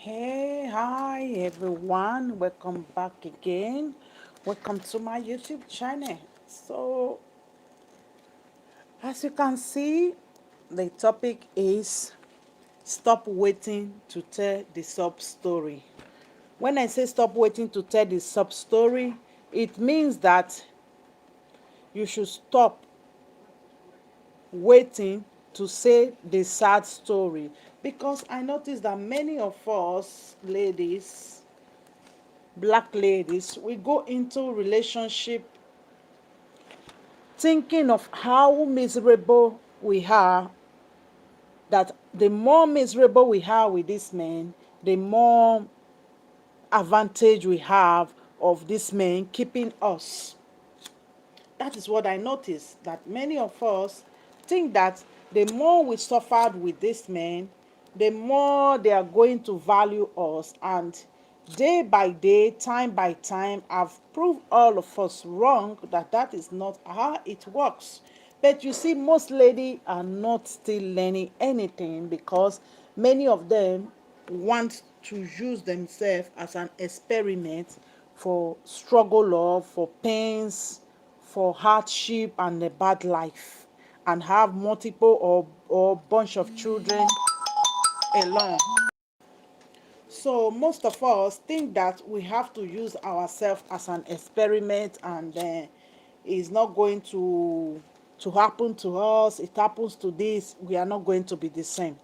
Hey, hi everyone. Welcome back again. Welcome to my YouTube channel. So, as you can see, the topic is stop waiting to tell the sub story. When I say stop waiting to tell the sub story, it means that you should stop waiting to say the sad story, because I notice that many of us ladies, black ladies, we go into relationship thinking of how miserable we are, that the more miserable we are with this man, the more advantage we have of this man keeping us. That is what I noticed, that many of us think that the more we suffered with this man, the more they are going to value us. And day by day, time by time, I've proved all of us wrong, that that is not how it works. But you see, most ladies are not still learning anything, because many of them want to use themselves as an experiment for struggle love, for pains, for hardship and a bad life, and have multiple or bunch of children alone. So most of us think that we have to use ourselves as an experiment, and it's not going to happen to us. It happens to this, we are not going to be the same.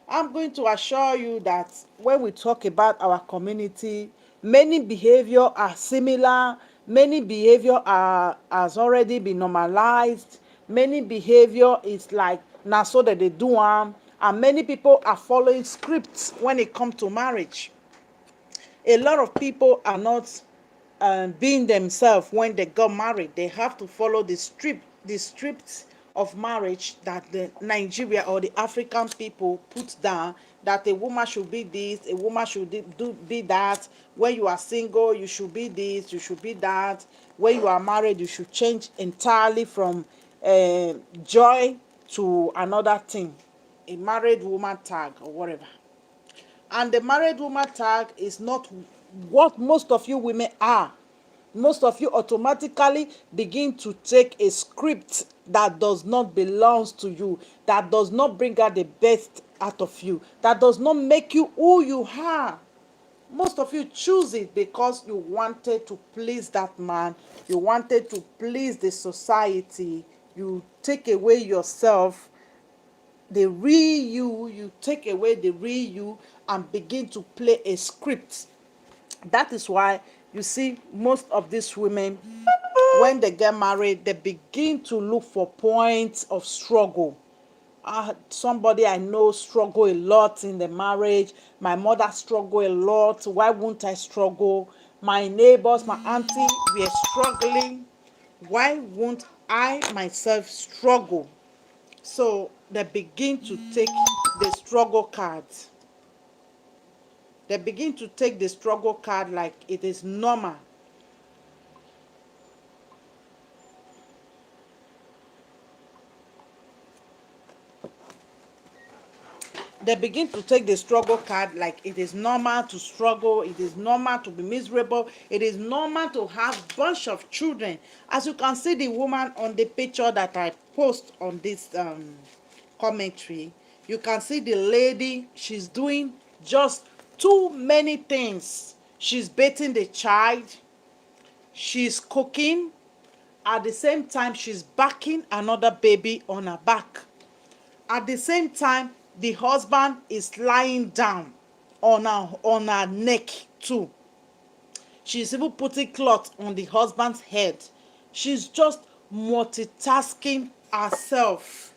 I'm going to assure you that when we talk about our community, many behavior are similar, many behavior has already been normalized, many behavior is like na so that they do and many people are following scripts when it comes to marriage. A lot of people are not being themselves when they got married. They have to follow the script of marriage that the Nigeria or the African people put down, that a woman should be this, a woman should be that. When you are single, you should be this, you should be that. When you are married, you should change entirely from joy to another thing, a married woman tag or whatever. And the married woman tag is not what most of you women are. Most of you automatically begin to take a script that does not belong to you, that does not bring out the best out of you, that does not make you who you are. Most of you choose it because you wanted to please that man, you wanted to please the society. You take away yourself, the real you, you take away the real you and begin to play a script. That is why you see most of these women, when they get married, they begin to look for points of struggle. Somebody I know struggle a lot in the marriage. My mother struggle a lot. Why won't I struggle? My neighbors, my auntie, we are struggling. Why won't I myself struggle? So they begin to take the struggle cards. They begin to take the struggle card like it is normal. They begin to take the struggle card like it is normal to struggle, it is normal to be miserable, it is normal to have bunch of children. As you can see the woman on the picture that I post on this commentary, you can see the lady, she's doing just too many things. She's bathing the child, she's cooking, at the same time she's backing another baby on her back. At the same time, the husband is lying down on her neck too. She's even putting cloth on the husband's head. She's just multitasking herself.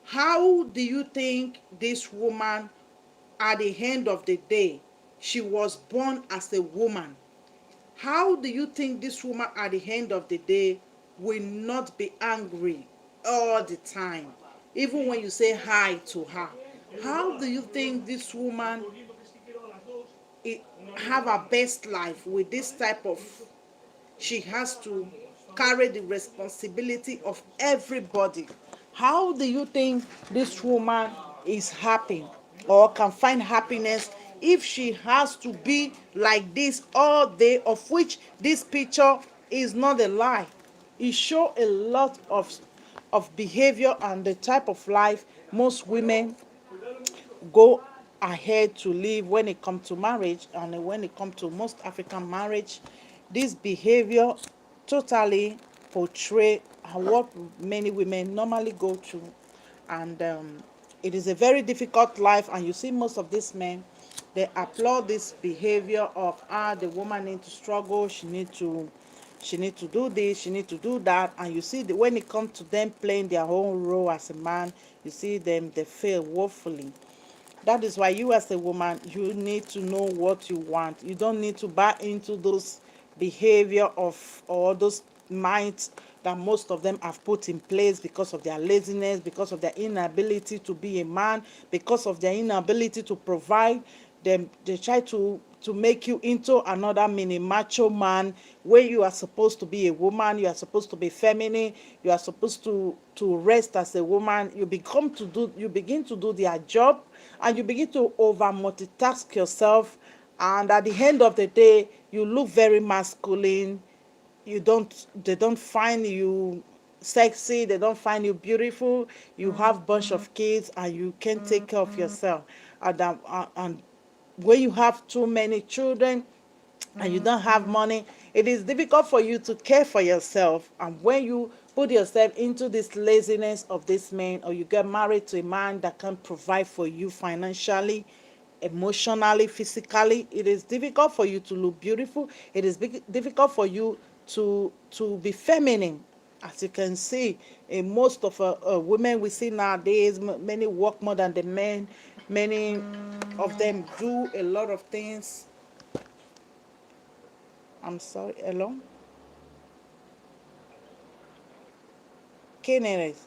How do you think this woman, at the end of the day, she was born as a woman? How do you think this woman at the end of the day will not be angry all the time, even when you say hi to her? How do you think this woman have her best life with this type of, she has to carry the responsibility of everybody? How do you think this woman is happy or can find happiness if she has to be like this all day, of which this picture is not a lie. It shows a lot of behavior and the type of life most women go ahead to live when it comes to marriage, and when it comes to most African marriage. This behavior totally portray what many women normally go through, and it is a very difficult life. And you see most of these men, they applaud this behavior of the woman need to struggle, she need to do this, she need to do that. And you see when it comes to them playing their own role as a man, you see them, they fail woefully. That is why you as a woman, you need to know what you want. You don't need to buy into those behavior of or those minds that most of them have put in place because of their laziness, because of their inability to be a man, because of their inability to provide. Them they try to make you into another mini macho man, where you are supposed to be a woman, you are supposed to be feminine, you are supposed to rest as a woman. You begin to do their job, and you begin to over multitask yourself, and at the end of the day you look very masculine. They don't find you sexy, they don't find you beautiful. You have bunch of kids and you can't take care of yourself. And when you have too many children and you don't have money, it is difficult for you to care for yourself. And when you put yourself into this laziness of this man, or you get married to a man that can provide for you financially, emotionally, physically, it is difficult for you to look beautiful. It is difficult for you to be feminine. As you can see, in most of women we see nowadays, many work more than the men. Many of them do a lot of things. I'm sorry, hello? ¿Quién eres?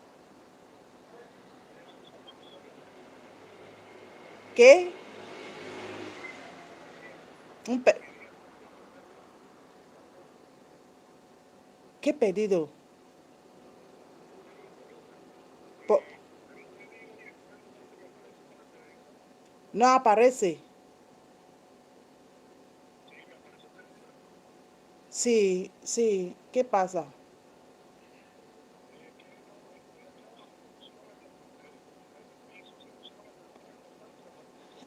¿Qué? Un pe- ¿Qué pedido? Po- no aparece. Sí, sí, ¿qué pasa?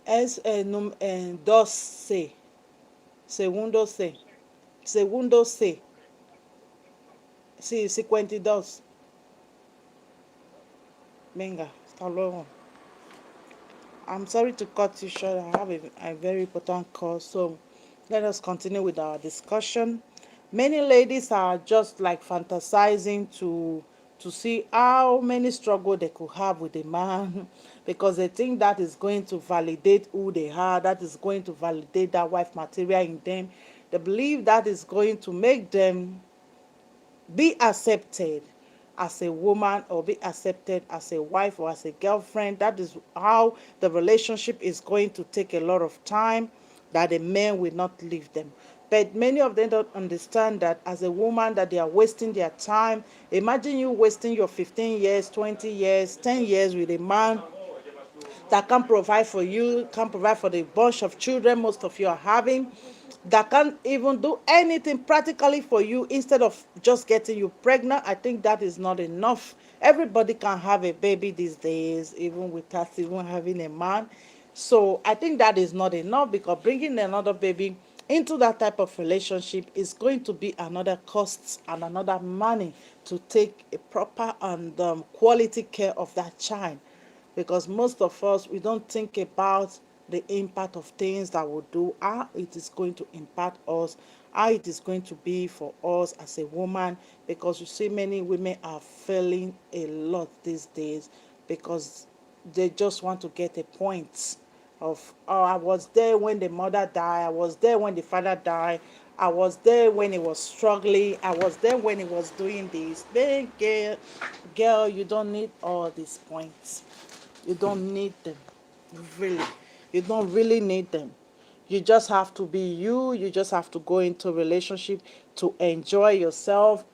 Es 2C, segundo C, segundo C, sí, 52. Venga, hasta luego. I'm sorry to cut you short. I have a very important call, so let us continue with our discussion. Many ladies are just like fantasizing to see how many struggle they could have with a man because they think that is going to validate who they are, that is going to validate that wife material in them. They believe that is going to make them be accepted as a woman, or be accepted as a wife or as a girlfriend. That is how the relationship is going to take a lot of time, that a man will not leave them. But many of them don't understand that as a woman that they are wasting their time. Imagine you wasting your 15 years, 20 years, 10 years with a man that can provide for you, can provide for the bunch of children most of you are having, that can't even do anything practically for you instead of just getting you pregnant. I think that is not enough. Everybody can have a baby these days, even without even having a man. So I think that is not enough, because bringing another baby into that type of relationship is going to be another cost and another money to take a proper and quality care of that child, because most of us, we don't think about the impact of things that will do, how it is going to impact us, how it is going to be for us as a woman. Because you see many women are failing a lot these days because they just want to get a point of, oh, I was there when the mother died, I was there when the father died, I was there when he was struggling, I was there when he was doing this. Then girl, you don't need all these points. You don't need them. Really. You don't really need them. You just have to be you. You just have to go into a relationship to enjoy yourself.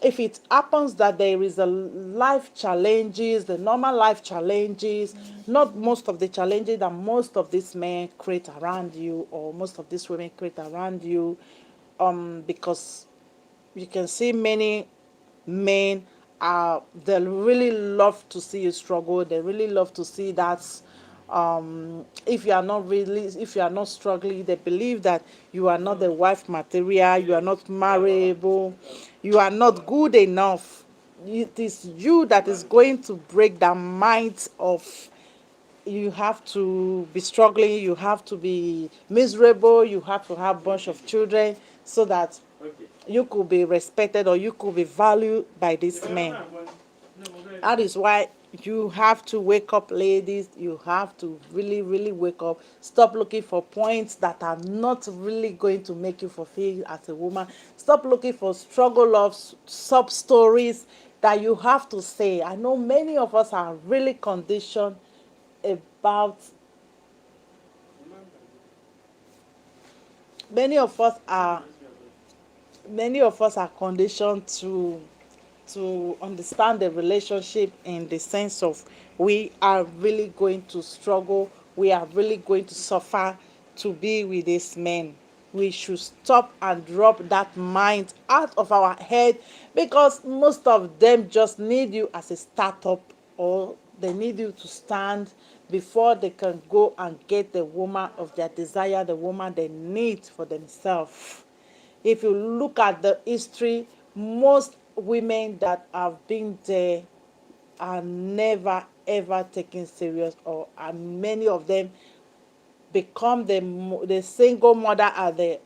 if it happens that there is a life challenges, the normal life challenges, not most of the challenges that most of these men create around you, or most of these women create around you, because you can see many men are, they really love to see you struggle. They really love to see that, if you are not really, if you are not struggling, they believe that you are not the wife material, you are not marriable, you are not good enough. It is you that is going to break the minds of, you have to be struggling, you have to be miserable, you have to have a bunch of children so that you could be respected or you could be valued by this man. That is why you have to wake up, ladies. You have to really, really wake up. Stop looking for points that are not really going to make you fulfill as a woman. Stop looking for struggle of sub stories that you have to say. I know many of us are really conditioned about, many of us are many of us are conditioned to understand the relationship in the sense of, we are really going to struggle, we are really going to suffer to be with this man. We should stop and drop that mind out of our head, because most of them just need you as a startup, or they need you to stand before they can go and get the woman of their desire, the woman they need for themselves. If you look at the history, most women that have been there are never ever taken serious, or and many of them become the single mother at the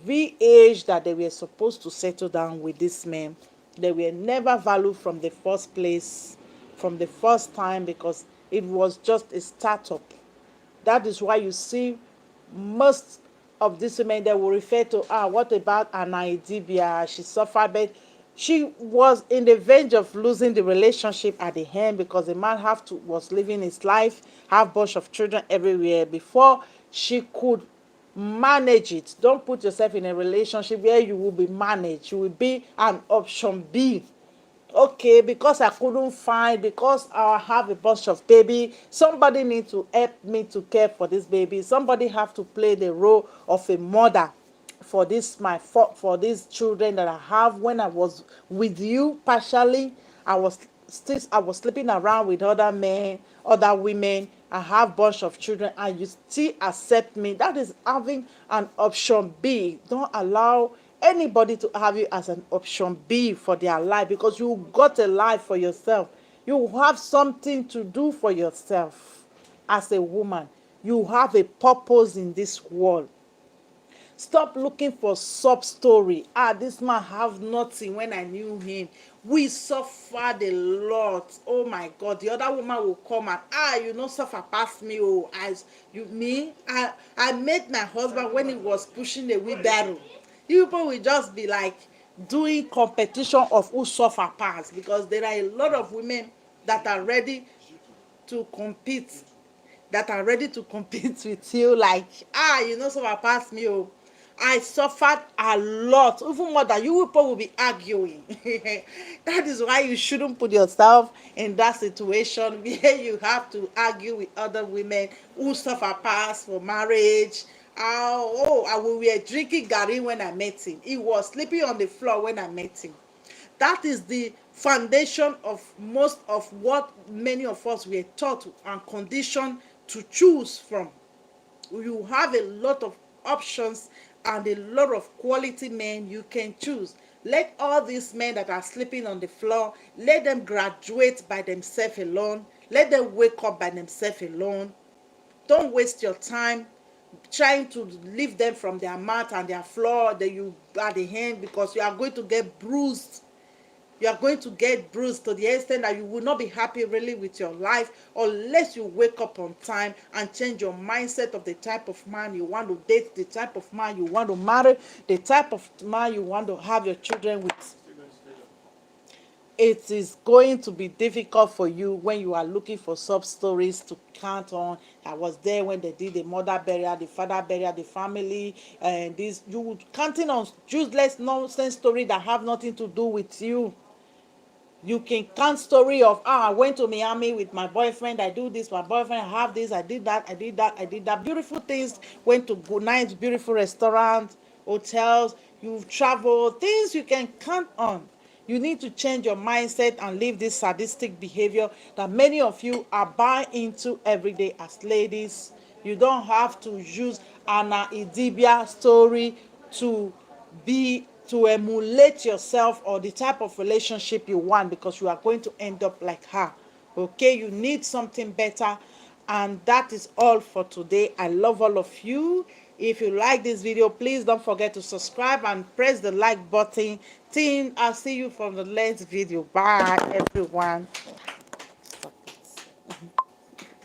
very age that they were supposed to settle down with this man. They were never valued from the first place, from the first time, because it was just a startup. That is why you see most of these women, they will refer to, what about Anaidibia? She suffered, but she was in the verge of losing the relationship at the end, because the man was living his life, have bunch of children everywhere before she could manage it. Don't put yourself in a relationship where you will be managed. You will be an option B. Okay, because I couldn't find, because I have a bunch of baby, somebody needs to help me to care for this baby. Somebody have to play the role of a mother for for these children that I have. When I was with you partially, I was sleeping around with other men, other women. I have bunch of children, and you still accept me. That is having an option B. Don't allow anybody to have you as an option B for their life, because you got a life for yourself. You have something to do for yourself as a woman. You have a purpose in this world. Stop looking for sub story. This man have nothing when I knew him. We suffered a lot. Oh my God. The other woman will come and, you know, suffer past me. Oh, I met my husband when he was pushing the wheelbarrow. You people will just be like doing competition of who suffer past, because there are a lot of women that are ready to compete, with you, like, you know, suffer past me. Oh, I suffered a lot, even more than you people will be arguing. That is why you shouldn't put yourself in that situation where you have to argue with other women who suffer past for marriage. We were drinking Gary when I met him. He was sleeping on the floor when I met him. That is the foundation of most of what many of us were taught and conditioned to choose from. You have a lot of options and a lot of quality men you can choose. Let all these men that are sleeping on the floor, let them graduate by themselves alone. Let them wake up by themselves alone. Don't waste your time trying to lift them from their mat and their floor that you at the hand, because you are going to get bruised. You are going to get bruised to the extent that you will not be happy really with your life, unless you wake up on time and change your mindset of the type of man you want to date, the type of man you want to marry, the type of man you want to have your children with. it is going to be difficult for you when you are looking for sub stories to count on. I was there when they did the mother burial, the father burial, the family, and this you would counting on useless nonsense story that have nothing to do with you. You can count story of I went to Miami with my boyfriend, I do this, my boyfriend, I have this, I did that, I did that, I did that. Beautiful things, went to nice, beautiful restaurants, hotels, you've traveled, things you can count on. You need to change your mindset and leave this sadistic behavior that many of you are buying into every day as ladies. You don't have to use Anna Idibia story to emulate yourself or the type of relationship you want, because you are going to end up like her. Okay, you need something better. And that is all for today. I love all of you. If you like this video, please don't forget to subscribe and press the like button. I'll see you from the next video. Bye everyone.